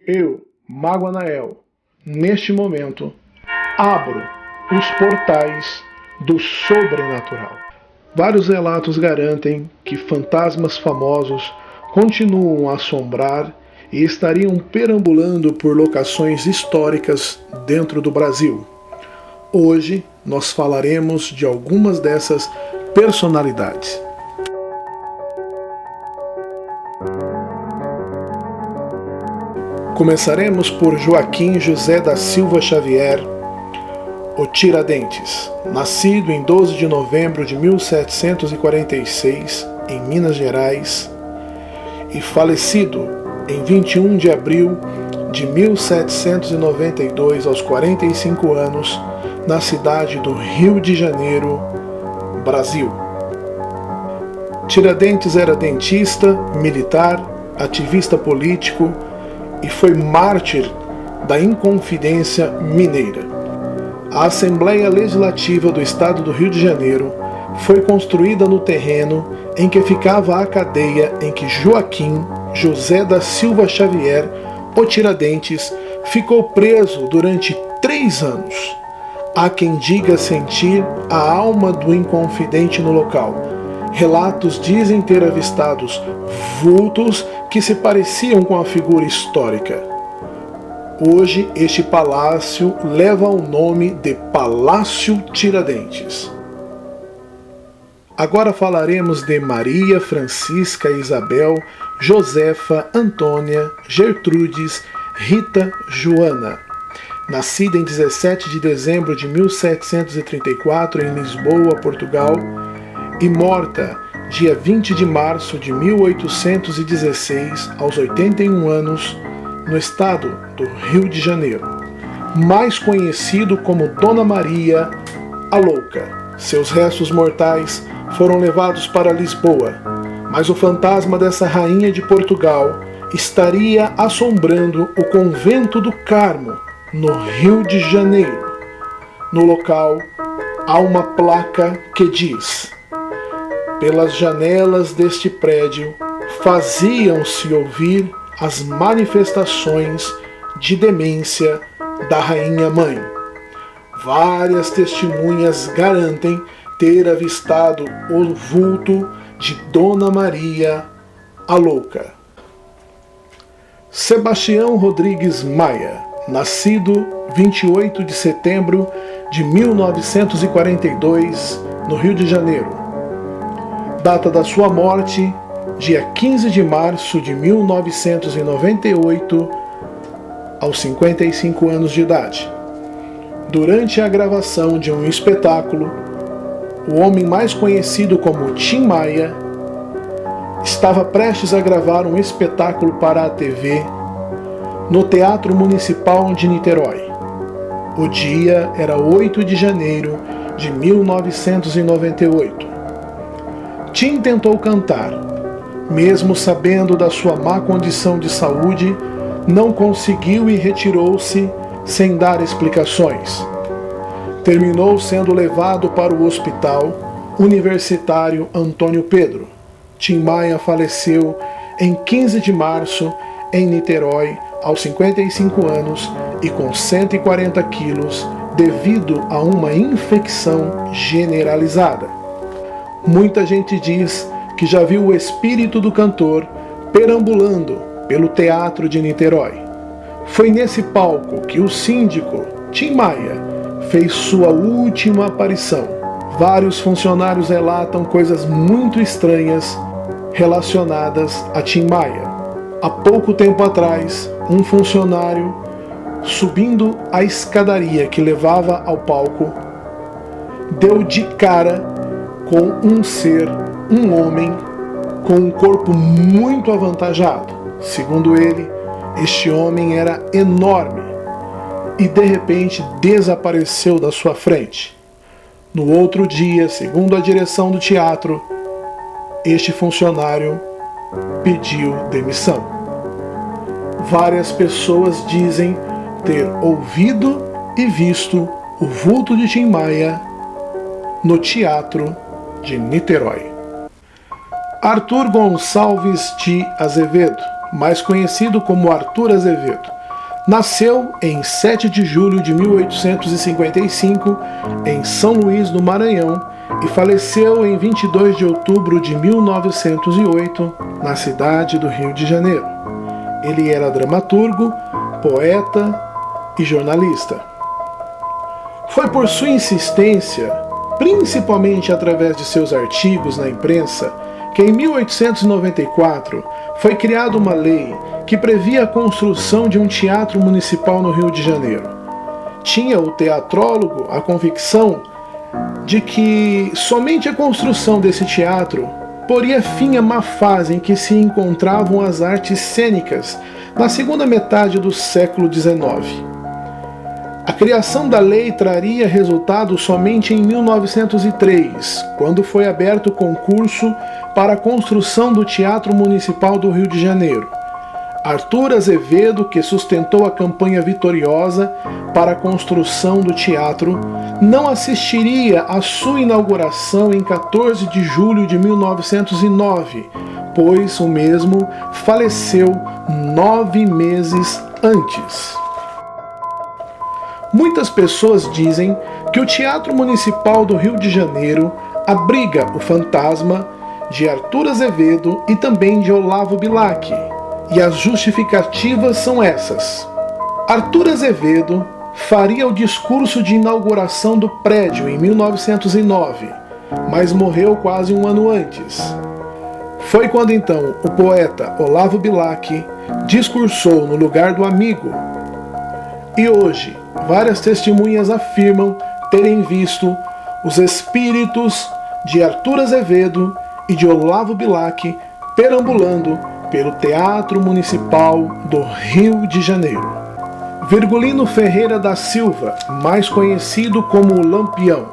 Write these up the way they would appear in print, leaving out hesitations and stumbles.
Eu, Mago Anael, neste momento, abro os portais do sobrenatural. Vários relatos garantem que fantasmas famosos continuam a assombrar e estariam perambulando por locações históricas dentro do Brasil. Hoje nós falaremos de algumas dessas personalidades. Começaremos por Joaquim José da Silva Xavier, o Tiradentes, nascido em 12 de novembro de 1746 em Minas Gerais e falecido em 21 de abril de 1792 aos 45 anos na cidade do Rio de Janeiro, Brasil. Tiradentes era dentista, militar, ativista político e foi mártir da Inconfidência Mineira. A Assembleia Legislativa do Estado do Rio de Janeiro foi construída no terreno em que ficava a cadeia em que Joaquim José da Silva Xavier, o Tiradentes, ficou preso durante 3 anos. Há quem diga sentir a alma do Inconfidente no local. Relatos dizem ter avistados vultos que se pareciam com a figura histórica. Hoje, este palácio leva o nome de Palácio Tiradentes. Agora falaremos de Maria, Francisca, Isabel, Josefa, Antônia, Gertrudes, Rita, Joana. Nascida em 17 de dezembro de 1734 em Lisboa, Portugal, e morta dia 20 de março de 1816, aos 81 anos, no estado do Rio de Janeiro. Mais conhecido como Dona Maria, a Louca. Seus restos mortais foram levados para Lisboa, mas o fantasma dessa rainha de Portugal estaria assombrando o convento do Carmo, no Rio de Janeiro. No local, há uma placa que diz: pelas janelas deste prédio faziam-se ouvir as manifestações de demência da Rainha Mãe. Várias testemunhas garantem ter avistado o vulto de Dona Maria, a Louca. Sebastião Rodrigues Maia, nascido 28 de setembro de 1942, no Rio de Janeiro. Data da sua morte, dia 15 de março de 1998, aos 55 anos de idade. Durante a gravação de um espetáculo, o homem mais conhecido como Tim Maia estava prestes a gravar um espetáculo para a TV no Teatro Municipal de Niterói. O dia era 8 de janeiro de 1998. Tim tentou cantar. Mesmo sabendo da sua má condição de saúde, não conseguiu e retirou-se sem dar explicações. Terminou sendo levado para o Hospital Universitário Antônio Pedro. Tim Maia faleceu em 15 de março em Niterói, aos 55 anos e com 140 quilos, devido a uma infecção generalizada. Muita gente diz que já viu o espírito do cantor perambulando pelo teatro de Niterói. Foi nesse palco que o síndico Tim Maia fez sua última aparição. Vários funcionários relatam coisas muito estranhas relacionadas a Tim Maia. Há pouco tempo atrás, um funcionário, subindo a escadaria que levava ao palco, deu de cara com um ser, um homem, com um corpo muito avantajado. Segundo ele, este homem era enorme e de repente desapareceu da sua frente. No outro dia, segundo a direção do teatro, este funcionário pediu demissão. Várias pessoas dizem ter ouvido e visto o vulto de Tim Maia no teatro de Niterói. Arthur Gonçalves de Azevedo, mais conhecido como Arthur Azevedo. Nasceu em 7 de julho de 1855 em São Luís do Maranhão e faleceu em 22 de outubro de 1908 na cidade do Rio de Janeiro. Ele era dramaturgo, poeta e jornalista. Foi por sua insistência, principalmente através de seus artigos na imprensa, que em 1894 foi criada uma lei que previa a construção de um teatro municipal no Rio de Janeiro. Tinha o teatrólogo a convicção de que somente a construção desse teatro poria fim à má fase em que se encontravam as artes cênicas na segunda metade do século XIX. A criação da lei traria resultado somente em 1903, quando foi aberto o concurso para a construção do Teatro Municipal do Rio de Janeiro. Arthur Azevedo, que sustentou a campanha vitoriosa para a construção do teatro, não assistiria à sua inauguração em 14 de julho de 1909, pois o mesmo faleceu 9 meses antes. Muitas pessoas dizem que o Teatro Municipal do Rio de Janeiro abriga o fantasma de Arthur Azevedo e também de Olavo Bilac, e as justificativas são essas. Arthur Azevedo faria o discurso de inauguração do prédio em 1909, mas morreu quase um ano antes. Foi quando então o poeta Olavo Bilac discursou no lugar do amigo. E hoje, várias testemunhas afirmam terem visto os espíritos de Arthur Azevedo e de Olavo Bilac perambulando pelo Teatro Municipal do Rio de Janeiro. Virgulino Ferreira da Silva, mais conhecido como o Lampião,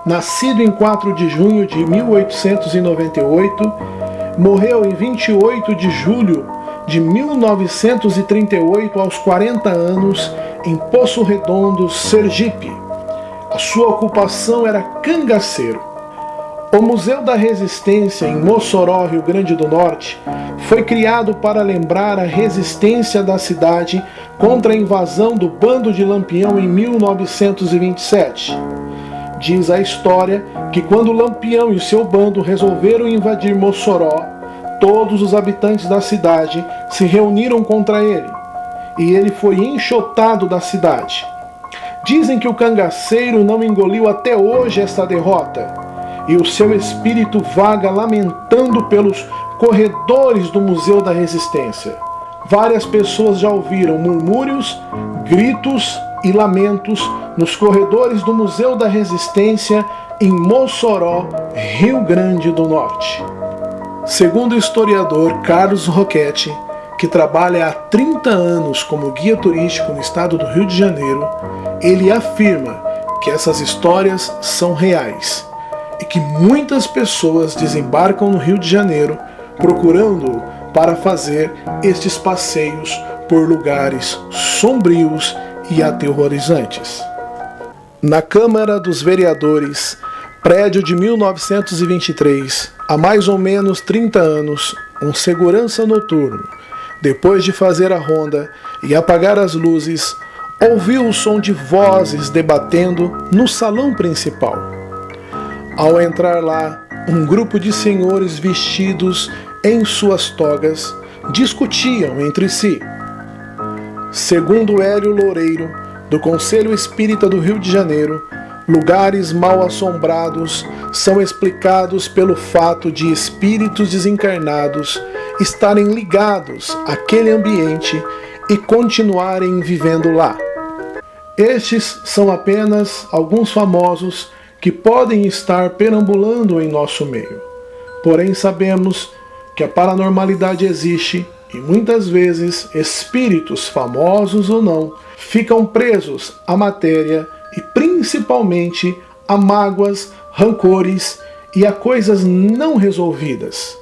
nascido em 4 de junho de 1898, morreu em 28 de julho de 1938 aos 40 anos em Poço Redondo, Sergipe. A sua ocupação era cangaceiro. O Museu da Resistência, em Mossoró, Rio Grande do Norte, foi criado para lembrar a resistência da cidade contra a invasão do bando de Lampião em 1927. Diz a história que quando Lampião e seu bando resolveram invadir Mossoró, todos os habitantes da cidade se reuniram contra ele, e ele foi enxotado da cidade. Dizem que o cangaceiro não engoliu até hoje esta derrota, e o seu espírito vaga lamentando pelos corredores do Museu da Resistência. Várias pessoas já ouviram murmúrios, gritos e lamentos nos corredores do Museu da Resistência em Mossoró, Rio Grande do Norte. Segundo o historiador Carlos Roquette, que trabalha há 30 anos como guia turístico no estado do Rio de Janeiro, ele afirma que essas histórias são reais e que muitas pessoas desembarcam no Rio de Janeiro procurando-o para fazer estes passeios por lugares sombrios e aterrorizantes. Na Câmara dos Vereadores, prédio de 1923, há mais ou menos 30 anos, um segurança noturno, depois de fazer a ronda e apagar as luzes, ouviu o som de vozes debatendo no salão principal. Ao entrar lá, um grupo de senhores vestidos em suas togas discutiam entre si. Segundo Hélio Loureiro, do Conselho Espírita do Rio de Janeiro, lugares mal assombrados são explicados pelo fato de espíritos desencarnados estarem ligados àquele ambiente e continuarem vivendo lá. Estes são apenas alguns famosos que podem estar perambulando em nosso meio. Porém, sabemos que a paranormalidade existe e muitas vezes espíritos, famosos ou não, ficam presos à matéria e principalmente a mágoas, rancores e a coisas não resolvidas.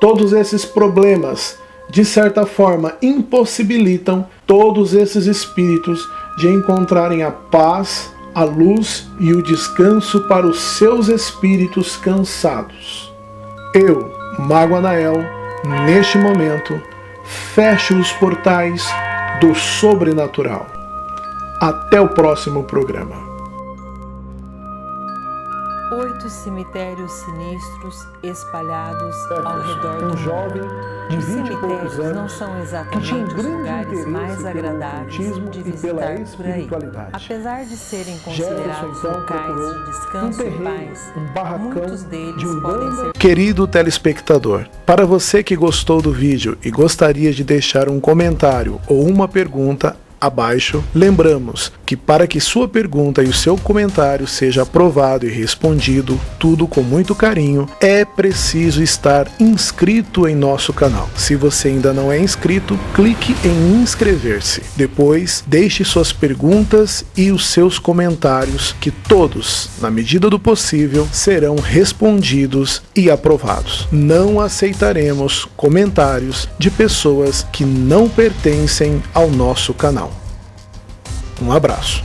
Todos esses problemas, de certa forma, impossibilitam todos esses espíritos de encontrarem a paz, a luz e o descanso para os seus espíritos cansados. Eu, Mago Anael, neste momento, feche os portais do sobrenatural. Até o próximo programa. 8 cemitérios sinistros espalhados ao redor do mundo. jovem de Os 20 e poucos cemitérios não anos são que exatamente tinha um os grande lugares interesse mais pelo agradáveis ocultismo de e pela visitar por aí. espiritualidade. Apesar de serem Jefferson, considerados então, locais procurou de descanso um e terreiro, paz, um barracão muitos deles de podem Umbanda. ser... Querido telespectador, para você que gostou do vídeo e gostaria de deixar um comentário ou uma pergunta abaixo, lembramos que para que sua pergunta e o seu comentário seja aprovado e respondido, tudo com muito carinho, é preciso estar inscrito em nosso canal. Se você ainda não é inscrito, clique em inscrever-se. Depois, deixe suas perguntas e os seus comentários, que todos, na medida do possível, serão respondidos e aprovados. Não aceitaremos comentários de pessoas que não pertencem ao nosso canal. Um abraço.